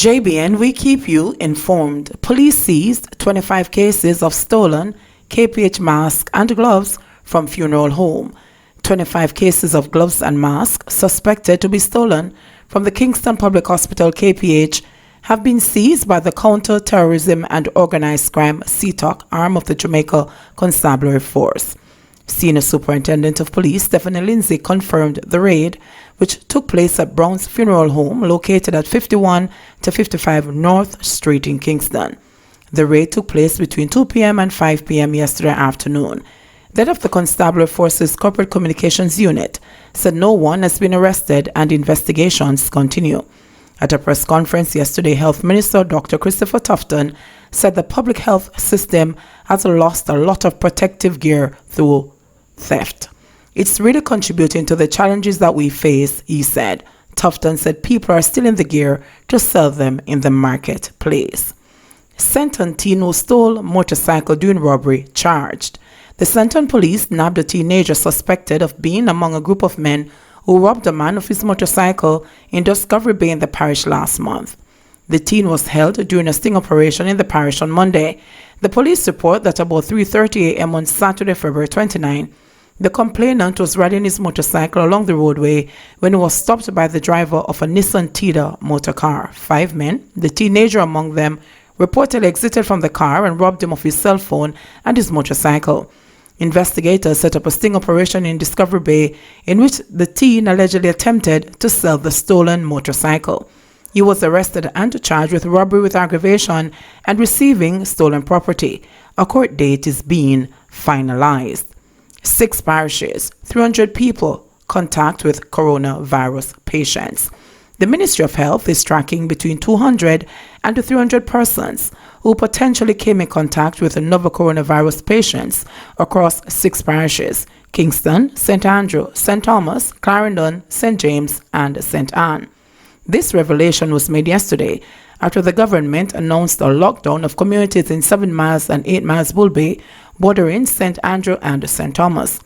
JBN, we keep you informed. Police seized 25 cases of stolen KPH masks and gloves from funeral home. 25 cases of gloves and masks suspected to be stolen from the Kingston Public Hospital KPH have been seized by the Counter-Terrorism and Organised Crime C-TOC arm of the Jamaica Constabulary Force. Senior Superintendent of Police Lindsay confirmed the raid, which took place at Brown's Funeral Home located at 51 to 55 North Street in Kingston. The raid took place between 2 p.m. and 5 p.m. yesterday afternoon. The head of the Constabulary Force's Corporate Communications Unit said no one has been arrested and investigations continue. At a press conference yesterday, Health Minister Dr. Christopher Tufton said the public health system has lost a lot of protective gear through theft. It's really contributing to the challenges that we face, he said. Tufton said people are stealing the gear to sell them in the marketplace. Senton teen who stole motorcycle during robbery charged. The Senton police nabbed a teenager suspected of being among a group of men who robbed a man of his motorcycle in Discovery Bay in the parish last month. The teen was held during a sting operation in the parish on Monday. The police report that about 3:30 a.m. on Saturday, February 29, the complainant was riding his motorcycle along the roadway when he was stopped by the driver of a Nissan Tida motor car. 5 men, the teenager among them, reportedly exited from the car and robbed him of his cell phone and his motorcycle. Investigators set up a sting operation in Discovery Bay in which the teen allegedly attempted to sell the stolen motorcycle. He was arrested and charged with robbery with aggravation and receiving stolen property. A court date is being finalized. 6 parishes, 300 people contact with coronavirus patients. The Ministry of Health is tracking between 200 and 300 persons who potentially came in contact with novel coronavirus patients across 6 parishes: Kingston, St. Andrew, St. Thomas, Clarendon, St. James, and St. Anne. This revelation was made yesterday after the government announced a lockdown of communities in 7 miles and 8 miles Bull Bay, bordering St. Andrew and St. Thomas.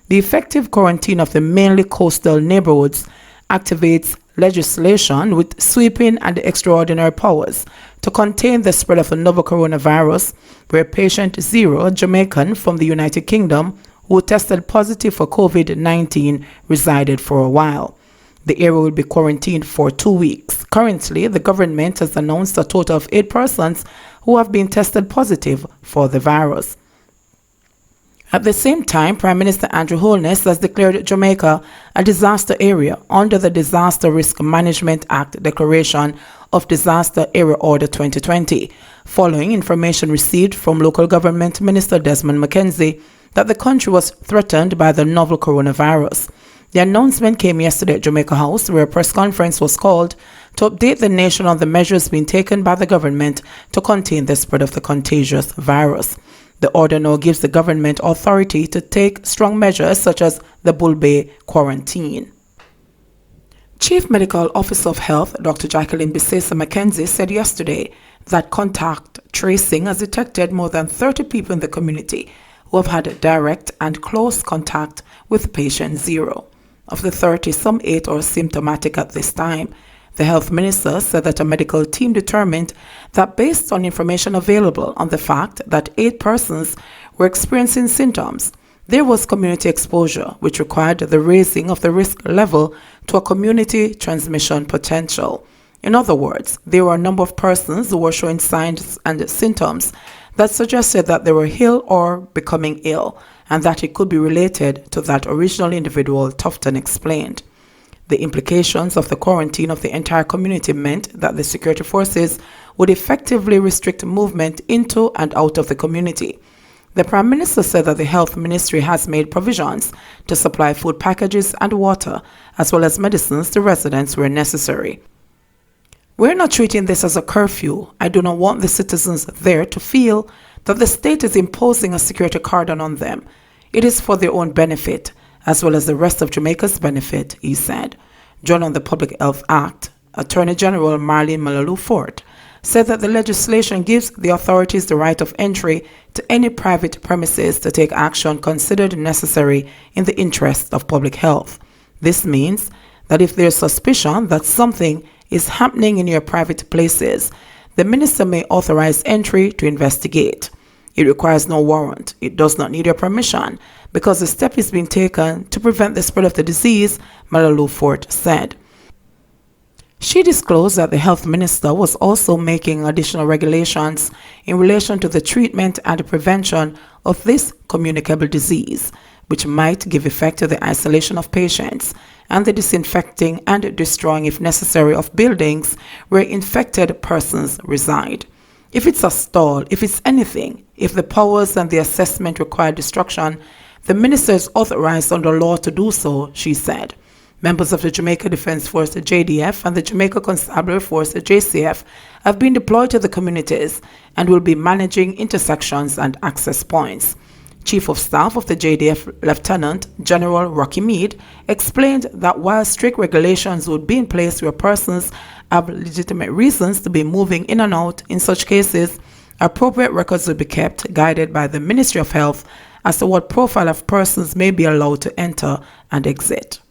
The effective quarantine of the mainly coastal neighborhoods activates legislation with sweeping and extraordinary powers to contain the spread of the novel coronavirus, where patient 0, a Jamaican from the United Kingdom, who tested positive for COVID-19, resided for a while. The area will be quarantined for 2 weeks. Currently, the government has announced a total of 8 persons who have been tested positive for the virus. At the same time, Prime Minister Andrew Holness has declared Jamaica a disaster area under the Disaster Risk Management Act Declaration of Disaster Area Order 2020, following information received from local government Minister Desmond McKenzie that the country was threatened by the novel coronavirus. The announcement came yesterday at Jamaica House, where a press conference was called to update the nation on the measures being taken by the government to contain the spread of the contagious virus. The order now gives the government authority to take strong measures such as the Bull Bay quarantine. Chief Medical Officer of Health, Dr. Jacqueline Bisesa McKenzie, said yesterday that contact tracing has detected more than 30 people in the community who have had direct and close contact with patient 0. Of the 30, some 8 are symptomatic at this time. The health minister said that a medical team determined that based on information available on the fact that 8 persons were experiencing symptoms, there was community exposure, which required the raising of the risk level to a community transmission potential. In other words, there were a number of persons who were showing signs and symptoms that suggested that they were ill or becoming ill, and that it could be related to that original individual, Tufton explained. The implications of the quarantine of the entire community meant that the security forces would effectively restrict movement into and out of the community. The Prime Minister said that the Health Ministry has made provisions to supply food packages and water, as well as medicines to residents where necessary. We're not treating this as a curfew. I do not want the citizens there to feel that the state is imposing a security cordon on them. It is for their own benefit, as well as the rest of Jamaica's benefit, he said. John on the Public Health Act, Attorney General Marlene Malalu Fort said that the legislation gives the authorities the right of entry to any private premises to take action considered necessary in the interest of public health. This means that if there is suspicion that something is happening in your private places, the minister may authorize entry to investigate. It requires no warrant. It does not need your permission because the step is being taken to prevent the spread of the disease, Malala Fort said. She disclosed that the health minister was also making additional regulations in relation to the treatment and prevention of this communicable disease, which might give effect to the isolation of patients and the disinfecting and destroying, if necessary, of buildings where infected persons reside. If it's a stall, if it's anything, if the powers and the assessment require destruction, the minister is authorized under law to do so, she said. Members of the Jamaica Defense Force, the JDF, and the Jamaica Constabulary Force, the JCF, have been deployed to the communities and will be managing intersections and access points. Chief of Staff of the JDF, Lieutenant General Rocky Mead, explained that while strict regulations would be in place where persons have legitimate reasons to be moving in and out, in such cases, appropriate records will be kept, guided by the Ministry of Health as to what profile of persons may be allowed to enter and exit.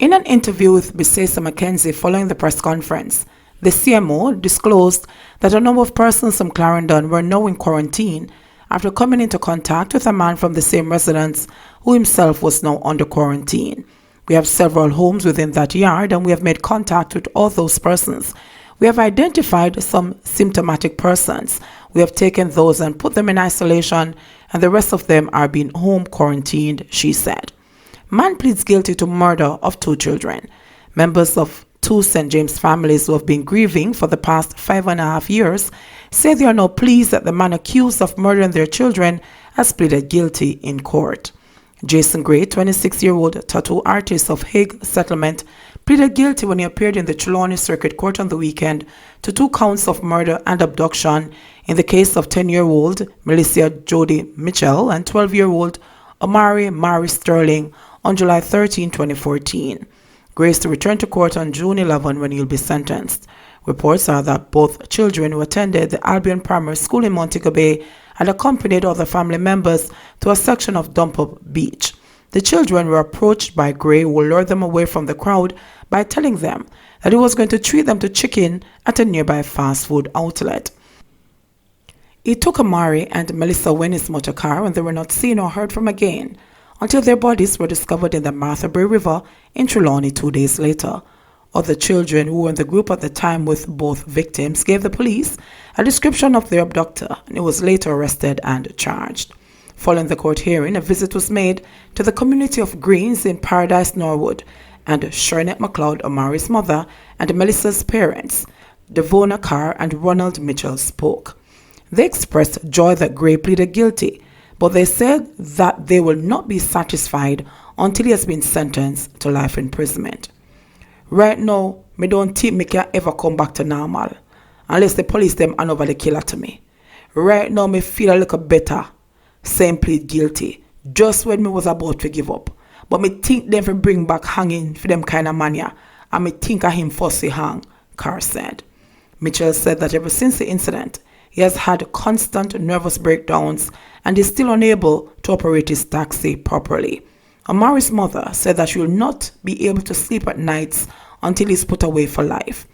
In an interview with Bisesa McKenzie following the press conference, the CMO disclosed that a number of persons from Clarendon were now in quarantine after coming into contact with a man from the same residence who himself was now under quarantine. We have several homes within that yard and we have made contact with all those persons. We have identified some symptomatic persons. We have taken those and put them in isolation and the rest of them are being home quarantined, she said. Man pleads guilty to murder of 2 children. Members of 2 St. James families who have been grieving for the past 5.5 years say they are now pleased that the man accused of murdering their children has pleaded guilty in court. Jason Gray, 26-year-old tattoo artist of Hague Settlement, pleaded guilty when he appeared in the Trelawney Circuit Court on the weekend to 2 counts of murder and abduction in the case of 10-year-old Melissa Jody Mitchell and 12-year-old Omari Mari Sterling on July 13, 2014. Grace to return to court on June 11 when he'll be sentenced. Reports are that both children who attended the Albion Primary School in Montego Bay had accompanied other family members to a section of Dump-Up Beach. The children were approached by Gray, who lured them away from the crowd by telling them that he was going to treat them to chicken at a nearby fast food outlet. He took Amari and Melissa in his motor car and they were not seen or heard from again until their bodies were discovered in the Martha Brae River in Trelawney 2 days later. Other children who were in the group at the time with both victims gave the police a description of their abductor and he was later arrested and charged. Following the court hearing, a visit was made to the community of Greens in Paradise Norwood and Sharnette McLeod, Amari's mother, and Melissa's parents, Devona Carr and Ronald Mitchell spoke. They expressed joy that Gray pleaded guilty, but they said that they will not be satisfied until he has been sentenced to life imprisonment. Right now, me don't think me can ever come back to normal unless the police them hand over the killer to me. Right now, me feel a little better saying plead guilty just when me was about to give up. But me think them for bring back hanging for them kind of mania and me think of him fussy hang, Carr said. Mitchell said that ever since the incident, he has had constant nervous breakdowns and is still unable to operate his taxi properly. Amari's mother said that she will not be able to sleep at nights until he's put away for life.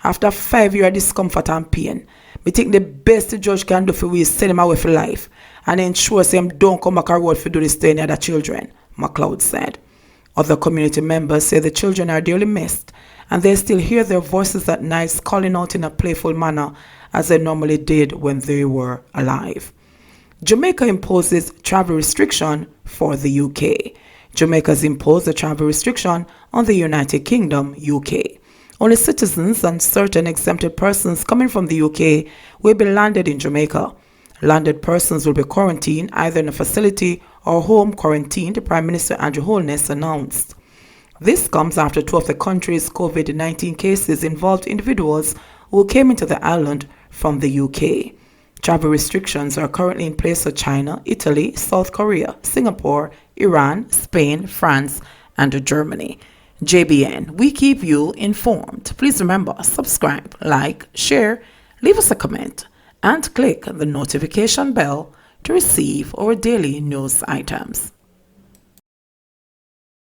After 5 years of discomfort and pain, we think the best the judge can do for we is send him away for life and ensure him don't come back a road for do this to any other children, McLeod said. Other community members say the children are dearly missed and they still hear their voices at night calling out in a playful manner as they normally did when they were alive. Jamaica imposes travel restriction for the UK. Jamaica has imposed a travel restriction on the United Kingdom, UK. Only citizens and certain exempted persons coming from the UK will be landed in Jamaica. Landed persons will be quarantined either in a facility or home quarantine, the Prime Minister Andrew Holness announced. This comes after 2 of the country's COVID-19 cases involved individuals who came into the island from the UK. Travel restrictions are currently in place for China, Italy, South Korea, Singapore, Iran, Spain, France, and Germany. JBN, we keep you informed. Please remember, subscribe, like, share, leave us a comment, and click the notification bell to receive our daily news items.